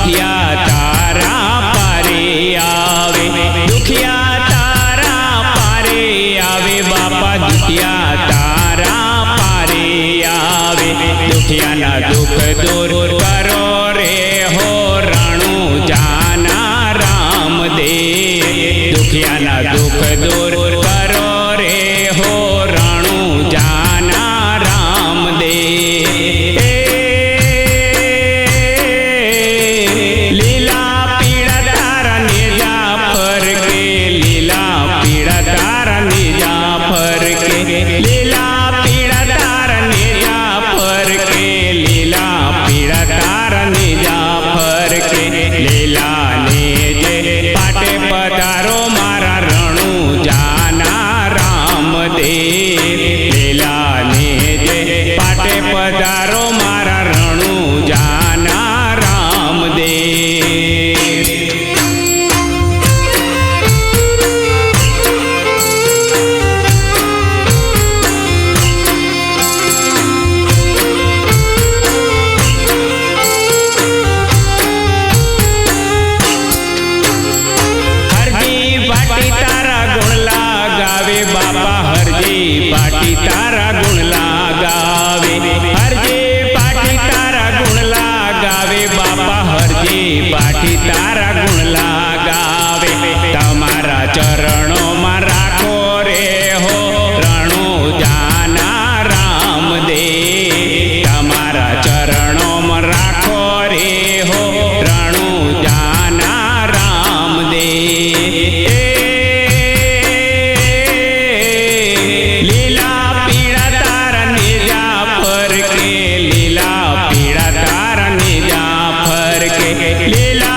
दुखिया तारा पारे आवे, दुखिया तारा पारे आवे बापा, दुखिया तारा पारे आवे। दुखिया ना दुख दूर करो रे हो राणू जाना रामदेव, दुखिया ना दुख दूर करो रे हो राणू जाना रामदेव। लीला पीड़ा तारा निजा फर के, लीला पीड़ा तारा निजा फर के, लीला पीड़ा तारा निजा फर के, लीला पीड़ा तारा निजा फर के। लीला ने जे पाटे पधारो मारा रणू जाना रामदेव, लीला ने जे पाटे पधारो मारा रणू जाना रामदेव। बाटी तारा गुण लगावे बापा, हरजी बाटी तारा गुण लगावे, हरजी बाटी तारा गुण लगावे बापा, हरजी बाटी तारा गुण लगावे। तमारा चरणों में राखो रे हो रणू जाना रामदेव, तमारा चरणों में राखो रे हो रणू जाना रामदेव। लीला पीड़ा तारा निजा फर के, लीला पीड़ा तारा निजा फर के, लीला